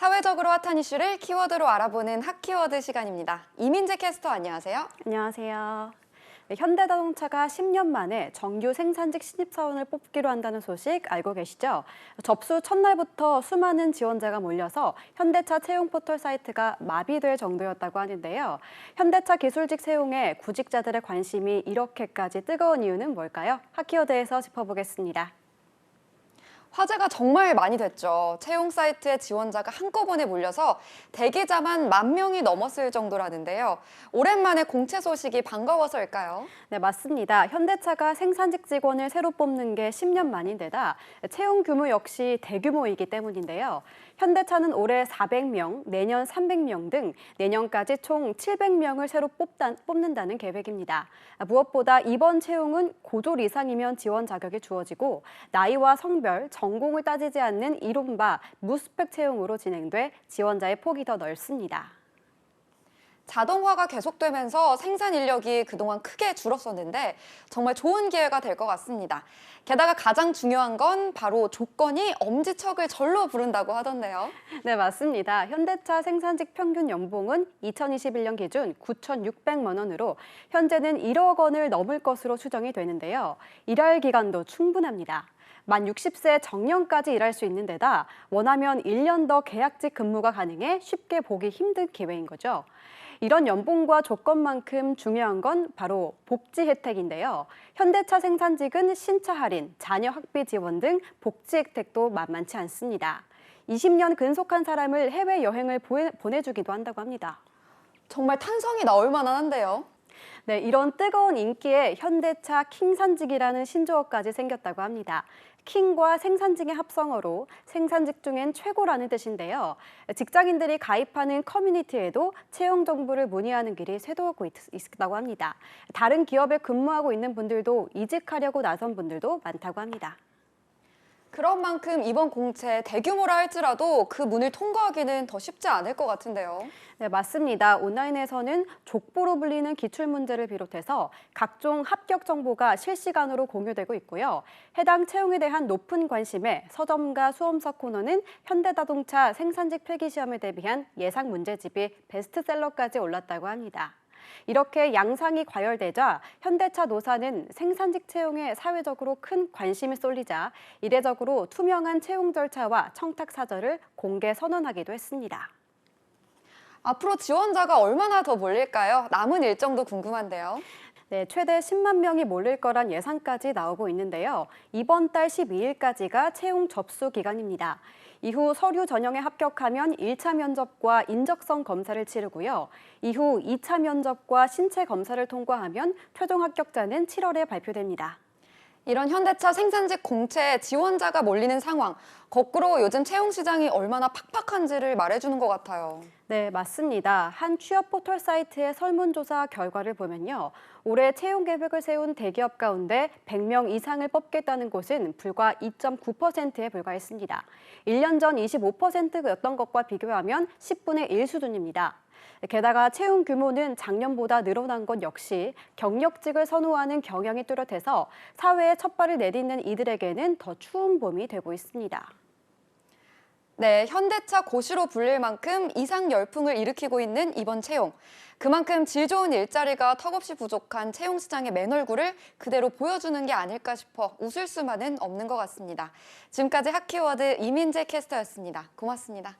사회적으로 핫한 이슈를 키워드로 알아보는 핫키워드 시간입니다. 이민재 캐스터 안녕하세요. 안녕하세요. 현대자동차가 10년 만에 정규 생산직 신입사원을 뽑기로 한다는 소식 알고 계시죠? 접수 첫날부터 수많은 지원자가 몰려서 현대차 채용 포털 사이트가 마비될 정도였다고 하는데요. 현대차 기술직 채용에 구직자들의 관심이 이렇게까지 뜨거운 이유는 뭘까요? 핫키워드에서 짚어보겠습니다. 화제가 정말 많이 됐죠. 채용 사이트에 지원자가 한꺼번에 몰려서 대기자만 10,000명이 넘었을 정도라는데요. 오랜만에 공채 소식이 반가워서일까요? 네, 맞습니다. 현대차가 생산직 직원을 새로 뽑는 게 10년 만인데다 채용 규모 역시 대규모이기 때문인데요. 현대차는 올해 400명, 내년 300명 등 내년까지 총 700명을 새로 뽑는다는 계획입니다. 무엇보다 이번 채용은 고졸 이상이면 지원 자격이 주어지고 나이와 성별, 전공을 따지지 않는 이른바 무스펙 채용으로 진행돼 지원자의 폭이 더 넓습니다. 자동화가 계속되면서 생산 인력이 그동안 크게 줄었었는데 정말 좋은 기회가 될 것 같습니다. 게다가 가장 중요한 건 바로 조건이 엄지척을 절로 부른다고 하던데요. 네, 맞습니다. 현대차 생산직 평균 연봉은 2021년 기준 9,600만 원으로 현재는 1억 원을 넘을 것으로 추정이 되는데요. 일할 기간도 충분합니다. 만 60세 정년까지 일할 수 있는 데다 원하면 1년 더 계약직 근무가 가능해 쉽게 보기 힘든 기회인 거죠. 이런 연봉과 조건만큼 중요한 건 바로 복지 혜택인데요. 현대차 생산직은 신차 할인, 자녀 학비 지원 등 복지 혜택도 만만치 않습니다. 20년 근속한 사람을 해외여행을 보내주기도 한다고 합니다. 정말 탄성이 나올 만한데요. 네, 이런 뜨거운 인기에 현대차 킹산직이라는 신조어까지 생겼다고 합니다. 킹과 생산직의 합성어로 생산직 중엔 최고라는 뜻인데요. 직장인들이 가입하는 커뮤니티에도 채용 정보를 문의하는 길이 쇄도하고 있다고 합니다. 다른 기업에 근무하고 있는 분들도 이직하려고 나선 분들도 많다고 합니다. 그런 만큼 이번 공채 대규모라 할지라도 그 문을 통과하기는 더 쉽지 않을 것 같은데요. 네, 맞습니다. 온라인에서는 족보로 불리는 기출문제를 비롯해서 각종 합격 정보가 실시간으로 공유되고 있고요. 해당 채용에 대한 높은 관심에 서점과 수험서 코너는 현대자동차 생산직 필기시험에 대비한 예상 문제집이 베스트셀러까지 올랐다고 합니다. 이렇게 양상이 과열되자 현대차 노사는 생산직 채용에 사회적으로 큰 관심이 쏠리자 이례적으로 투명한 채용 절차와 청탁 사절을 공개 선언하기도 했습니다. 앞으로 지원자가 얼마나 더 몰릴까요? 남은 일정도 궁금한데요. 네, 최대 10만 명이 몰릴 거란 예상까지 나오고 있는데요. 이번 달 12일까지가 채용 접수 기간입니다. 이후 서류 전형에 합격하면 1차 면접과 인적성 검사를 치르고요. 이후 2차 면접과 신체 검사를 통과하면 최종 합격자는 7월에 발표됩니다. 이런 현대차 생산직 공채에 지원자가 몰리는 상황, 거꾸로 요즘 채용 시장이 얼마나 팍팍한지를 말해주는 것 같아요. 네, 맞습니다. 한 취업 포털 사이트의 설문조사 결과를 보면요. 올해 채용 계획을 세운 대기업 가운데 100명 이상을 뽑겠다는 곳은 불과 2.9%에 불과했습니다. 1년 전 25%였던 것과 비교하면 10분의 1 수준입니다. 게다가 채용 규모는 작년보다 늘어난 것 역시 경력직을 선호하는 경향이 뚜렷해서 사회에 첫 발을 내딛는 이들에게는 더 추운 봄이 되고 있습니다. 네, 현대차 고시로 불릴 만큼 이상 열풍을 일으키고 있는 이번 채용. 그만큼 질 좋은 일자리가 턱없이 부족한 채용 시장의 맨 얼굴을 그대로 보여주는 게 아닐까 싶어 웃을 수만은 없는 것 같습니다. 지금까지 핫키워드 이민재 캐스터였습니다. 고맙습니다.